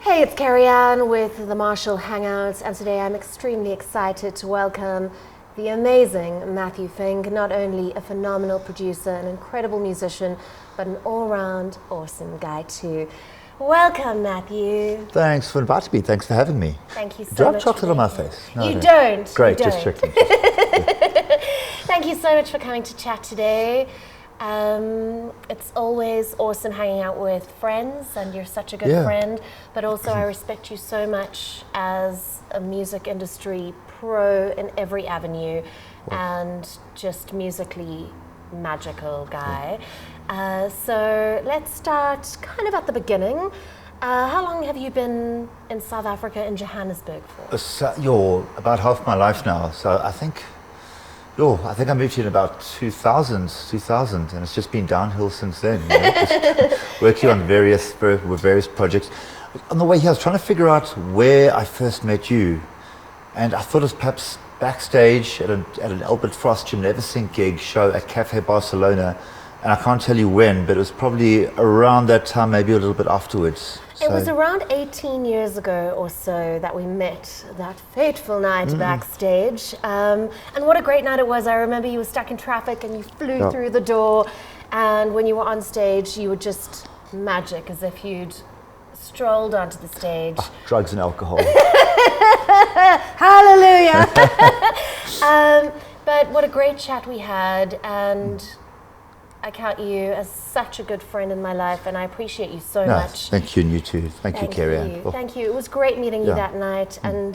Hey, it's Kerry-anne with the Marshall Hangouts, and today I'm extremely excited to welcome the amazing Matthew Fink, not only a phenomenal producer, an incredible musician, but an all-round awesome guy too. Welcome, Matthew. Thanks for inviting me. Thanks for having me. Thank you so much. Do I have chocolate on my face? No, you don't. Great, you just don't. checking. Thank you so much for coming to chat today. It's always awesome hanging out with friends, and you're such a good friend, but also I respect you so much as a music industry pro in every avenue and just musically magical guy. So let's start kind of at the beginning. How long have you been in South Africa, in Johannesburg for? You're about half my life now, so I think I moved here in about 2000, and it's just been downhill since then. You know, just working on various projects. On the way here, I was trying to figure out where I first met you, and I thought it was perhaps backstage at an Albert Frost Jim Neversink gig show at Cafe Barcelona, and I can't tell you when, but it was probably around that time, maybe a little bit afterwards. It was around 18 years ago or so that we met, that fateful night backstage. And what a great night it was. I remember you were stuck in traffic and you flew through the door. And when you were on stage, you were just magic, as if you'd strolled onto the stage. Drugs and alcohol. Hallelujah. But what a great chat we had. And I count you as such a good friend in my life, and I appreciate you so much. Thank you, and you too. Thank you, Kerry-anne. Thank you. It was great meeting you that night and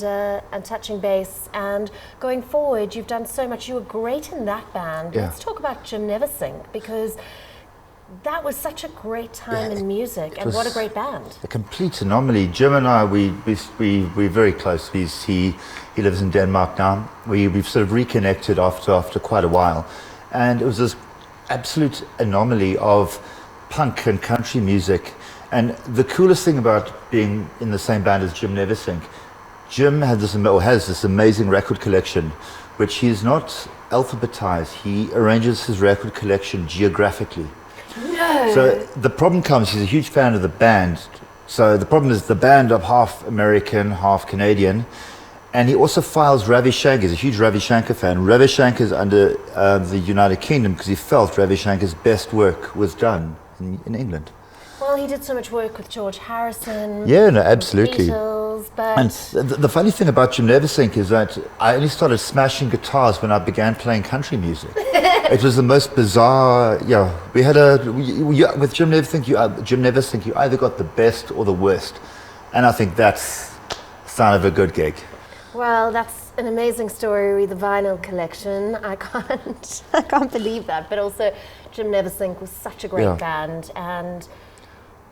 touching base. And going forward, you've done so much. You were great in that band. Let's talk about Jim Neversink, because that was such a great time in music, and what a great band. A complete anomaly. Jim and I, we're very close. He lives in Denmark now. We've sort of reconnected after quite a while, and it was this absolute anomaly of punk and country music. And the coolest thing about being in the same band as Jim Neversink, Jim has this amazing record collection, which he's not alphabetized. He arranges his record collection geographically. No. So the problem comes, he's a huge fan of the band. So the problem is the band are half American, half Canadian. And he also files Ravi Shankar. He's a huge Ravi Shankar fan. Ravi Shankar's under the United Kingdom because he felt Ravi Shankar's best work was done in England. Well, he did so much work with George Harrison. Yeah, no, absolutely. Beatles, but and the funny thing about Jim Neversink is that I only started smashing guitars when I began playing country music. It was the most bizarre. We had with Jim Neversink, you either got the best or the worst, and I think that's the sign of a good gig. Well, that's an amazing story with the vinyl collection. I can't believe that. But also, Jim Neversink was such a great band, and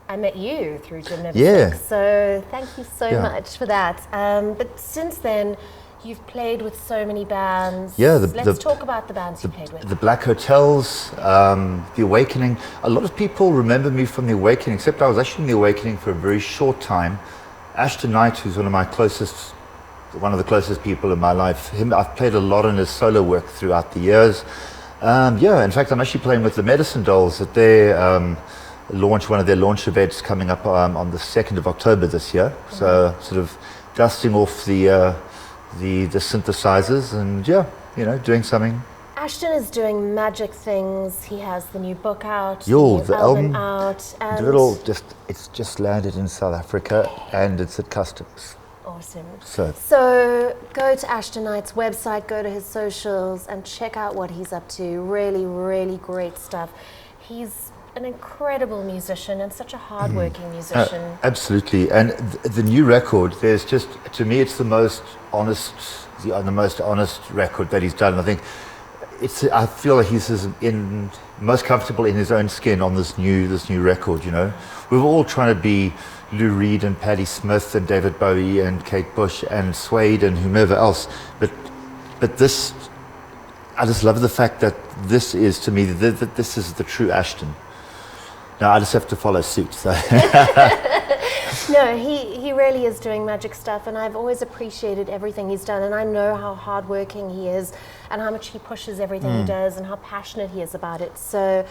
I met you through Jim Neversink. Yeah. So thank you so much for that. But since then, you've played with so many bands. Yeah. Let's talk about the bands you played with. The Black Hotels, The Awakening. A lot of people remember me from The Awakening, except I was actually in The Awakening for a very short time. Ashton Knight, who's one of the closest people in my life. I've played a lot in his solo work throughout the years. In fact, I'm actually playing with the Medicine Dolls at their one of their launch events coming up on the 2nd of October this year. So sort of dusting off the synthesizers and doing something. Ashton is doing magic things. He has the new book out, the new album out. And it's just landed in South Africa and it's at customs. Awesome. So go to Ashton Knight's website, go to his socials, and check out what he's up to. Really, really great stuff. He's an incredible musician and such a hard-working musician. Absolutely. And the new record, to me, it's the most honest record that he's done. I think I feel like he's most comfortable in his own skin on this new record. We were all trying to be Lou Reed and Patti Smith and David Bowie and Kate Bush and Suede and whomever else, but this, I just love the fact that this is, to me, that this is the true Ashton. Now I just have to follow suit. So. No, he really is doing magic stuff, and I've always appreciated everything he's done, and I know how hardworking he is and how much he pushes everything he does and how passionate he is about it. So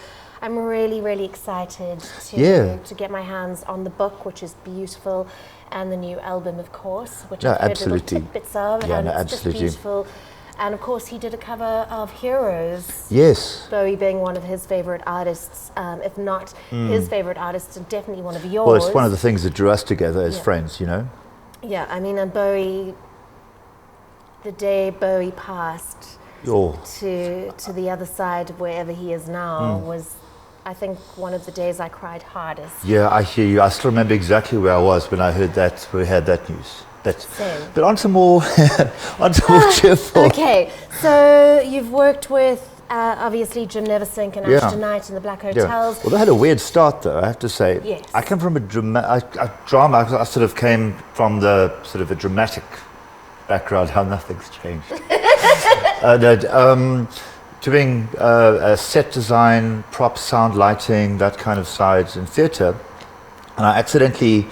I'm really, really excited to get my hands on the book, which is beautiful, and the new album, of course, which I've heard little tidbits of, and it's just beautiful. And of course, he did a cover of Heroes. Yes. Bowie being one of his favourite artists, if not his favourite artist, and definitely one of yours. Well, it's one of the things that drew us together as friends, you know? Yeah, I mean, and Bowie, the day Bowie passed to the other side, wherever he is now, was, I think, one of the days I cried hardest. Yeah, I hear you. I still remember exactly where I was when I heard that, we had that news. But on to more cheerful. Okay, so you've worked with obviously Jim Neversink and Ashton Knight in the Black Hotels. Yeah. Well, they had a weird start, though, I have to say. Yes. I come from a drama. I sort of came from the sort of a dramatic background. How nothing's changed. Doing set design, prop, sound, lighting, that kind of side in theatre, and I accidentally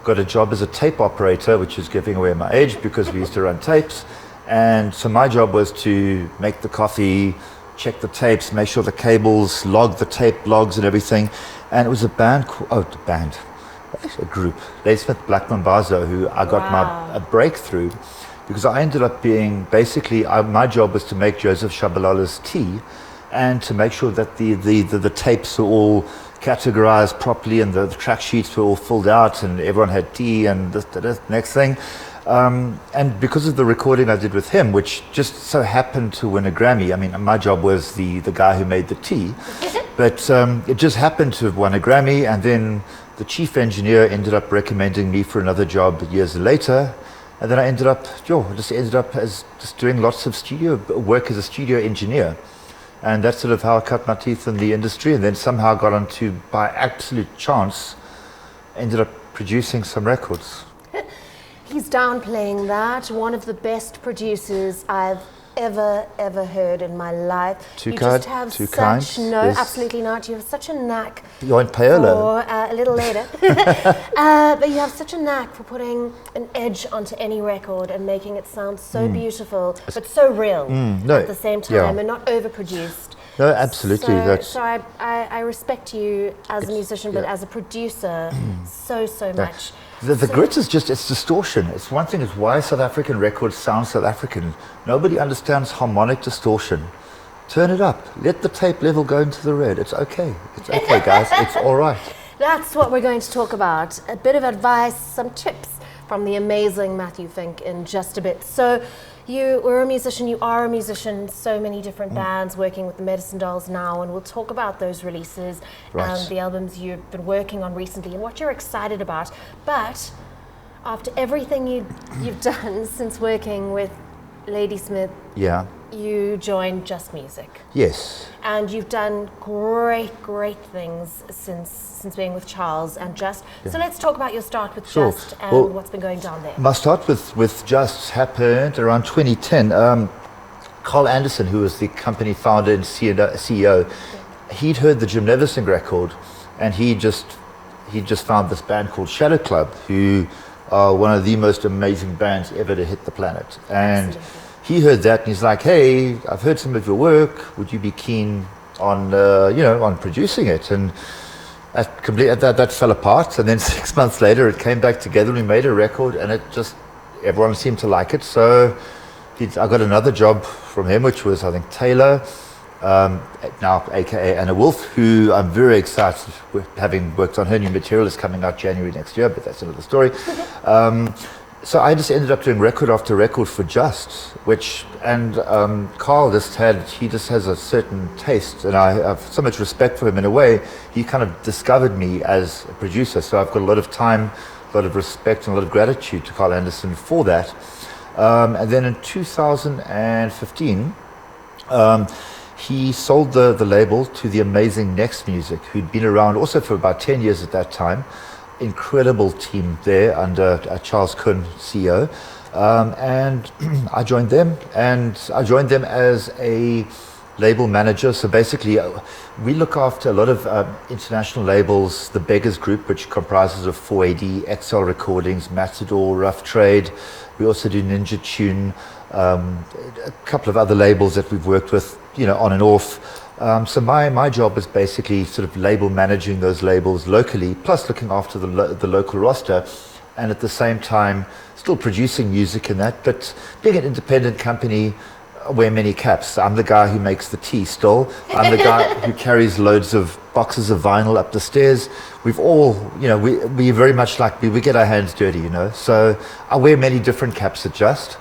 got a job as a tape operator, which is giving away my age because we used to run tapes. And so my job was to make the coffee, check the tapes, make sure the cables, log the tape logs and everything. And it was a group, Ladysmith Black Mambazo, who I got a breakthrough because I ended up being, basically, my job was to make Joseph Shabalala's tea and to make sure that the tapes were all categorized properly and the track sheets were all filled out and everyone had tea and this next thing. And because of the recording I did with him, which just so happened to win a Grammy, I mean, my job was the guy who made the tea, but it just happened to have won a Grammy, and then the chief engineer ended up recommending me for another job years later, and then I ended up as just doing lots of studio work as a studio engineer. And that's sort of how I cut my teeth in the industry, and then somehow got onto, by absolute chance, ended up producing some records. He's downplaying that. One of the best producers I've ever heard in my life. Too kind? No, yes. Absolutely not. You have such a knack. You want paella? A little later. But you have such a knack for putting an edge onto any record and making it sound so beautiful, but so real at the same time, and not overproduced. No, absolutely. So I respect you as a musician, but as a producer, so much. The grit is just, it's distortion. It's one thing is why South African records sound South African. Nobody understands harmonic distortion. Turn it up. Let the tape level go into the red. It's okay. It's okay, guys. It's all right. That's what we're going to talk about. A bit of advice, some tips from the amazing Matthew Fink in just a bit. So you are a musician, so many different bands, working with the Medicine Dolls now, and we'll talk about those releases and the albums you've been working on recently and what you're excited about. But after everything you've done since working with Ladysmith, you joined Just Music. Yes. And you've done great things since being with Charles and Just. So let's talk about your start with Just and what's been going down there. My start with Just happened around 2010. Carl Anderson, who was the company founder and CEO, he'd heard the Jim Neversink record, and he just found this band called Shadowclub, who are one of the most amazing bands ever to hit the planet. And he heard that, and he's like, "Hey, I've heard some of your work. Would you be keen on on producing it?" And that fell apart. And then 6 months later, it came back together, and we made a record, and everyone seemed to like it. So I got another job from him, which was, I think, Taylor, now aka Anna Wolf, who I'm very excited with, having worked on her new material. Is coming out January next year, but that's another story. So I just ended up doing record after record for Just, Carl just has a certain taste, and I have so much respect for him in a way. He kind of discovered me as a producer, so I've got a lot of time, a lot of respect, and a lot of gratitude to Carl Anderson for that. And then in 2015, he sold the label to the amazing Next Music, who'd been around also for about 10 years at that time. Incredible team there under Charles Kuhn, CEO. And I joined them, as a label manager. So basically, we look after a lot of international labels, the Beggars Group, which comprises of 4AD, XL Recordings, Matador, Rough Trade. We also do Ninja Tune, a couple of other labels that we've worked with, on and off. So my job is basically sort of label managing those labels locally, plus looking after the local roster, and at the same time still producing music in that. But being an independent company, I wear many caps. I'm the guy who makes the tea still. I'm the guy who carries loads of boxes of vinyl up the stairs. We've all, we very much like, we get our hands dirty, So I wear many different caps at Just.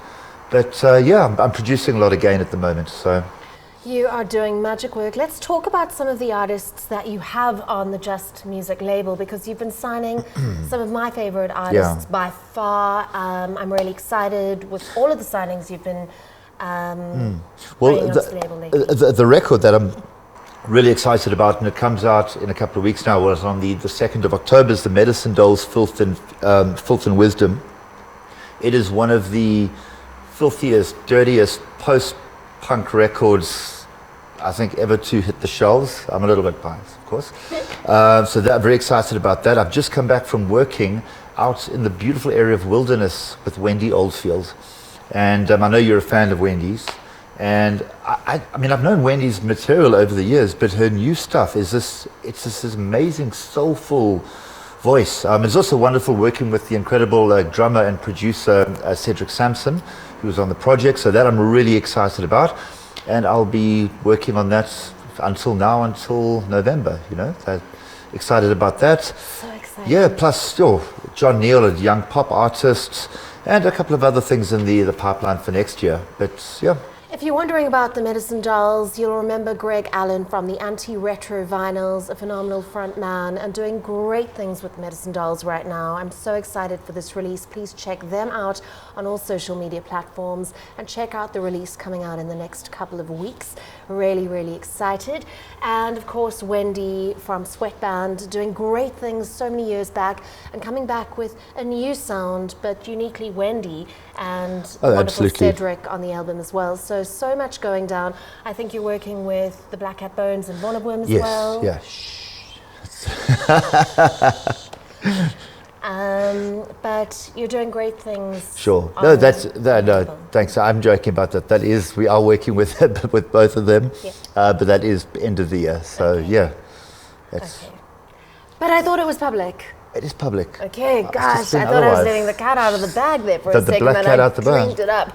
But I'm producing a lot again at the moment, so. You are doing magic work. Let's talk about some of the artists that you have on the Just Music label, because you've been signing some of my favorite artists by far. I'm really excited with all of the signings you've been Well, the record that I'm really excited about, and it comes out in a couple of weeks now, was on the 2nd of October, is the Medicine Dolls Filth and Wisdom. It is one of the filthiest, dirtiest post-punk records I think ever to hit the shelves. I'm a little bit biased, of course. So I'm very excited about that. I've just come back from working out in the beautiful area of Wilderness with Wendy Oldfield. And I know you're a fan of Wendy's. And I mean, I've known Wendy's material over the years, but her new stuff is this amazing, soulful voice. It's also wonderful working with the incredible drummer and producer Cedric Sampson, who was on the project. So that I'm really excited about. And I'll be working on that until November, So excited about that. So excited. Yeah, plus John Neal, a young pop artist, and a couple of other things in the pipeline for next year. But yeah. If you're wondering about the Medicine Dolls, you'll remember Greg Allen from the Anti-Retro Vinyls, a phenomenal frontman, and doing great things with Medicine Dolls right now. I'm so excited for this release. Please check them out on all social media platforms and check out the release coming out in the next couple of weeks. Really, really excited. And of course, Wendy from Sweatband, doing great things so many years back and coming back with a new sound, but uniquely Wendy, and wonderful absolutely. Cedric on the album as well. So much going down. I think you're working with the Black Hat Bones and Vonnegut as well. But you're doing great things. Sure. No, thanks. I'm joking about that. We are working with both of them, but that is end of the year. So okay. But I thought it was public. It is public. Okay, gosh, I thought I was letting the cat out of the bag there for a second. The black cat out the bag. Dreamed it up.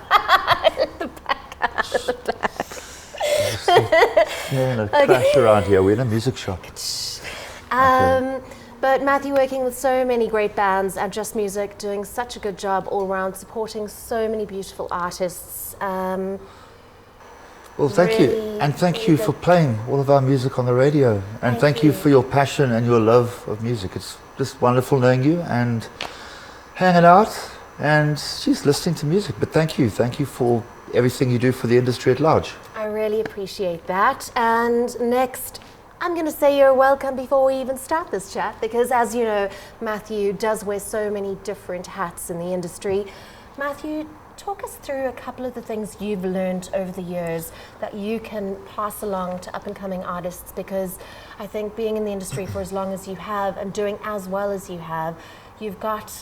The black cat out of the bag. Crash around here. We're in a music shop. But Matthew, working with so many great bands and Just Music, doing such a good job all around, supporting so many beautiful artists. Well, thank you. And thank you for playing all of our music on the radio. And thank you for your passion and your love of music. It's just wonderful knowing you and hanging out and just listening to music. But thank you. Thank you for everything you do for the industry at large. I really appreciate that. And next, I'm going to say you're welcome before we even start this chat, because as you know, Matthew does wear so many different hats in the industry. Matthew, talk us through a couple of the things you've learned over the years that you can pass along to up-and-coming artists, because I think being in the industry for as long as you have and doing as well as you have, you've got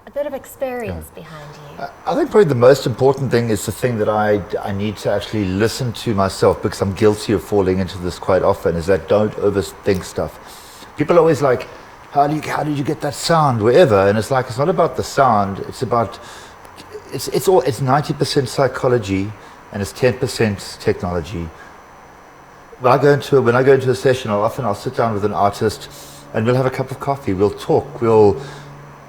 a bit of experience behind you. I think probably the most important thing is the thing that I need to actually listen to myself, because I'm guilty of falling into this quite often, is that don't overthink stuff. People are always like, how did you get that sound, wherever? And it's like, it's not about the sound, it's about it's 90% psychology and it's 10% technology. When I go into a session, I'll sit down with an artist and we'll have a cup of coffee, we'll talk,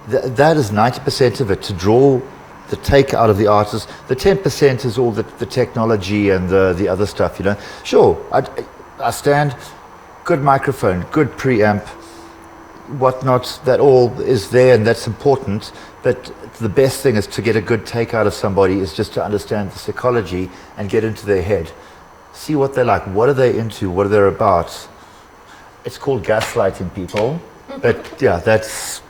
that is 90% of it, to draw the take out of the artist. The 10% is all the technology and the other stuff, Sure, I stand, good microphone, good preamp, whatnot, that all is there and that's important, but the best thing is to get a good take out of somebody is just to understand the psychology and get into their head. See what they're like, what are they into, what are they about. It's called gaslighting people, but yeah, that's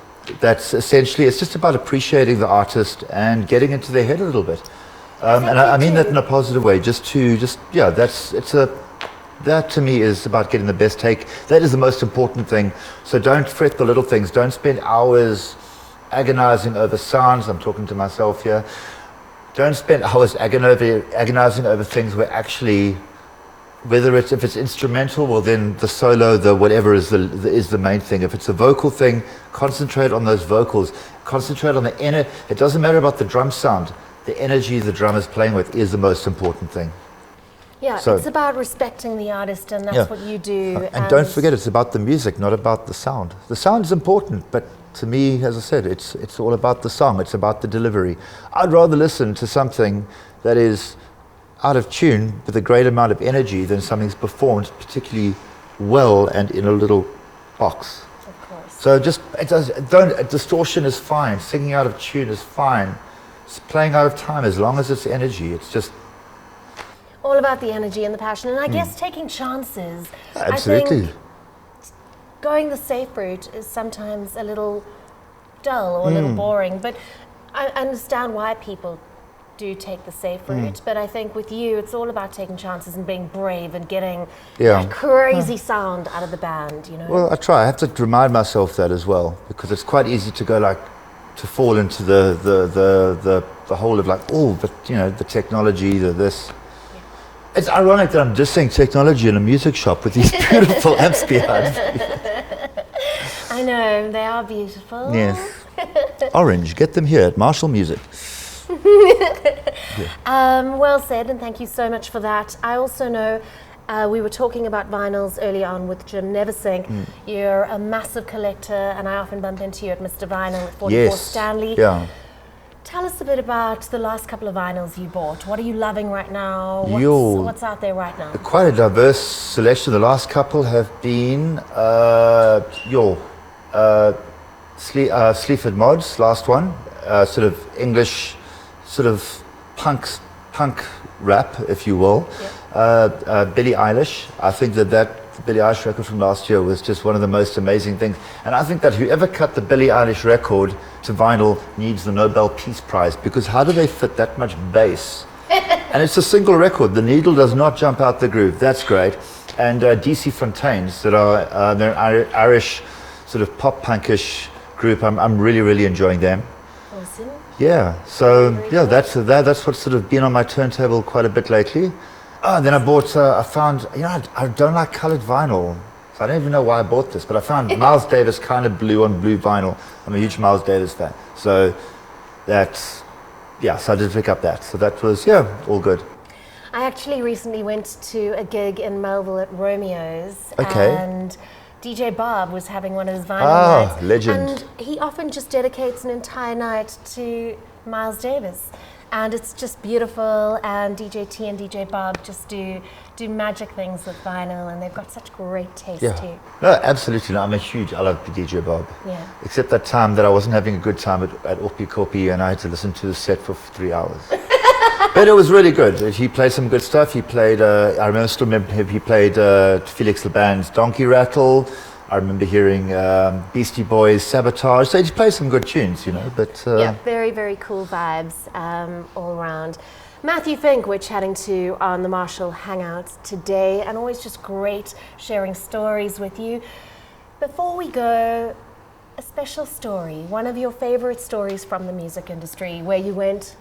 essentially, it's just about appreciating the artist and getting into their head a little bit. And I mean that in a positive way, that to me is about getting the best take. That is the most important thing. So don't fret the little things. Don't spend hours agonizing over sounds. I'm talking to myself here. Don't spend hours agonizing over things where actually if it's instrumental, well then the solo, the whatever is the main thing. If it's a vocal thing, concentrate on those vocals. Concentrate on the inner. It doesn't matter about the drum sound. The energy the drum is playing with is the most important thing. Yeah, so, it's about respecting the artist, and that's what you do. And don't forget, it's about the music, not about the sound. The sound is important, but to me, as I said, it's all about the song. It's about the delivery. I'd rather listen to something that is out of tune with a great amount of energy than something's performed particularly well and in a little box. Of course. So distortion is fine. Singing out of tune is fine. It's playing out of time as long as it's energy. It's just all about the energy and the passion, and I guess taking chances. Absolutely. I think going the safe route is sometimes a little dull or a little boring, but I understand why people do take the safe route, but I think with you it's all about taking chances and being brave and getting that crazy sound out of the band, you know. Well, I try. I have to remind myself that as well, because it's quite easy to go to fall into the hole of but you know, the technology, this. It's ironic that I'm just saying technology in a music shop with these beautiful amps behind me. I know, they are beautiful. Yes. Orange, get them here at Marshall Music. Well said, and thank you so much for that. I also know we were talking about vinyls early on with Jim Neversink. You're a massive collector, and I often bump into you at Mr. Vinyl at 44 Stanley. Yeah. Tell us a bit about the last couple of vinyls you bought. What are you loving right now? What's out there right now? Quite a diverse selection. The last couple have been Sleaford Mods, last one, sort of English, sort of punk rap, if you will. Billie Eilish. I think that Billie Eilish record from last year was just one of the most amazing things. And I think that whoever cut the Billie Eilish record to vinyl needs the Nobel Peace Prize, because how do they fit that much bass? And it's a single record. The needle does not jump out the groove. That's great. And DC Fontaines, that are they're an Irish sort of pop punkish group. I'm really, really enjoying them. Awesome. Yeah. So that's what's sort of been on my turntable quite a bit lately. Oh, and then I found, I don't like colored vinyl. So I don't even know why I bought this, but I found Miles Davis kind of blue on blue vinyl. I'm a huge Miles Davis fan. So so I did pick up that. So that was, all good. I actually recently went to a gig in Melville at Romeo's. Okay. And DJ Bob was having one of his vinyl nights. Legend. And he often just dedicates an entire night to Miles Davis. And it's just beautiful, and DJ T and DJ Bob just do magic things with vinyl, and they've got such great taste too. No, absolutely. No, I love DJ Bob. Yeah. Except that time that I wasn't having a good time at Orpi Kopi, and I had to listen to the set for 3 hours. But it was really good. He played some good stuff. He played, I still remember him, he played Felix Leban's Donkey Rattle. I remember hearing Beastie Boys, Sabotage. So he played some good tunes, but... very, very cool vibes all around. Matthew Fink, we're chatting to on the Marshall Hangouts today, and always just great sharing stories with you. Before we go, a special story, one of your favorite stories from the music industry, where you went,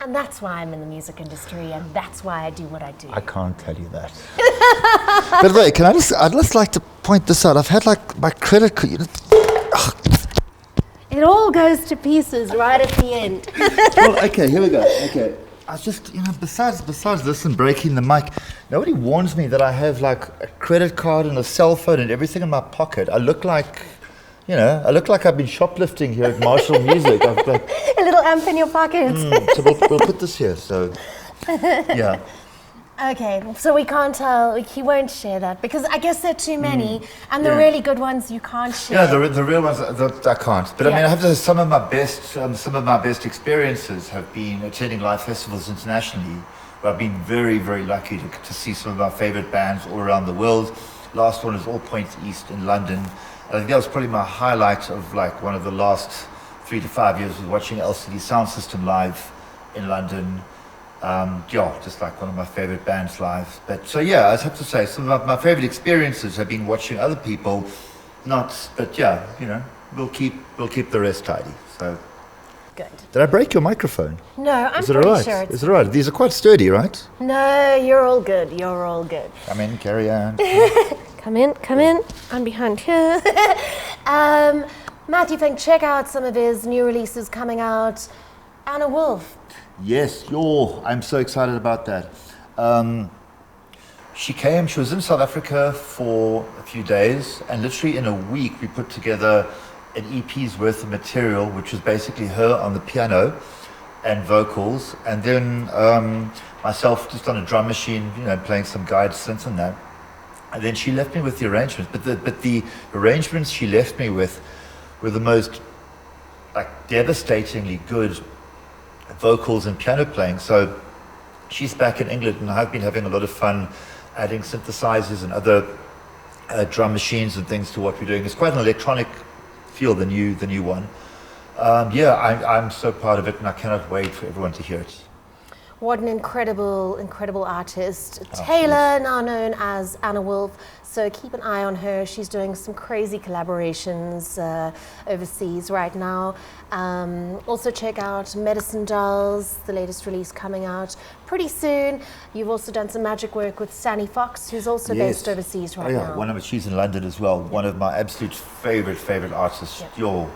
and that's why I'm in the music industry, and that's why I do what I do. I can't tell you that. By the way, I'd just like to point this out. I've had my credit card. It all goes to pieces right at the end. Well, okay, here we go. Okay, I was just, besides this and breaking the mic, nobody warns me that I have a credit card and a cell phone and everything in my pocket. I look like I've been shoplifting here at Marshall Music. I've got a little amp in your pocket. So we'll put this here. So, yeah. Okay, so we can't tell. He won't share that because I guess there are too many, and the really good ones you can't share. Yeah, the real ones I can't. But I mean, I have to say some of my best experiences have been attending live festivals internationally. Where I've been very, very lucky to see some of my favorite bands all around the world. Last one is All Points East in London. I think that was probably my highlight of one of the last 3 to 5 years, was watching LCD Sound System live in London. Just one of my favorite bands live. But so I have to say some of my favorite experiences have been watching other people, we'll keep the rest tidy. So Good. Did I break your microphone? No, I'm Is it pretty all right? sure it's... Is it all right? These are quite sturdy, right? No, you're all good. You're all good. Come in, Kerry-anne. Come in. I'm behind here. Matthew Fink, check out some of his new releases coming out. Anna Wolf. Yes, I'm so excited about that. She was in South Africa for a few days, and literally in a week we put together an EP's worth of material, which was basically her on the piano and vocals, and then myself just on a drum machine, playing some guide synths and that. And then she left me with the arrangements, but the arrangements she left me with were the most devastatingly good vocals and piano playing. So she's back in England, and I've been having a lot of fun adding synthesizers and other drum machines and things to what we're doing. It's quite an electronic feel, the new one. I'm so proud of it, and I cannot wait for everyone to hear it. What an incredible artist. Taylor, now known as Anna Wolf. So keep an eye on her. She's doing some crazy collaborations overseas right now. Also check out Medicine Dolls, the latest release coming out pretty soon. You've also done some magic work with Sannie Fox, who's also based overseas right now. She's in London as well. One of my absolute favorite artists. Yep.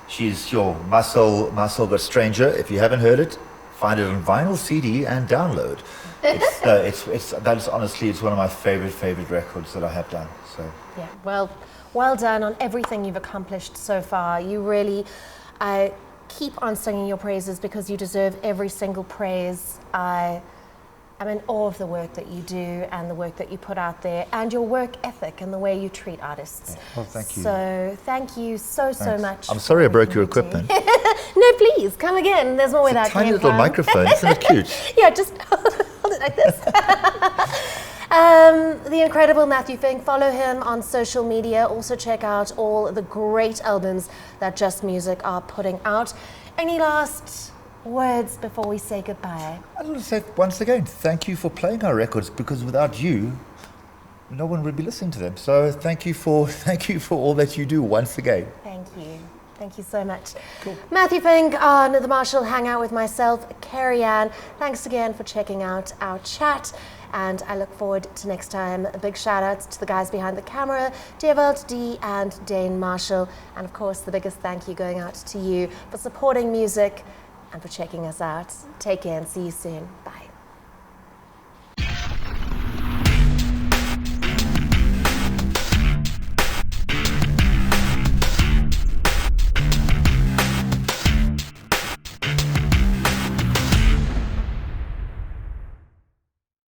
She's My Soul Got Stranger. If you haven't heard it, find it on vinyl, CD, and download. It's one of my favorite records that I have done. So yeah, well done on everything you've accomplished so far. You really, I keep on singing your praises because you deserve every single praise. I'm in awe of the work that you do and the work that you put out there and your work ethic and the way you treat artists. Yeah. Well, thank you. So thank you so much. I'm sorry I broke your equipment. No, please, come again. There's more where that came from. Tiny little microphone, isn't it cute? Yeah, just hold it like this. The incredible Matthew Fink. Follow him on social media. Also check out all the great albums that Just Music are putting out. Any last words before we say goodbye? I want to say once again, thank you for playing our records, because without you, no one would be listening to them. So thank you for all that you do once again. Thank you so much. Cool. Matthew Fink on The Marshall Hangout with myself, Kerry-anne. Thanks again for checking out our chat, and I look forward to next time. A big shout out to the guys behind the camera, Devald D and Dane Marshall, and of course the biggest thank you going out to you for supporting music and for checking us out. Take care and see you soon. Bye.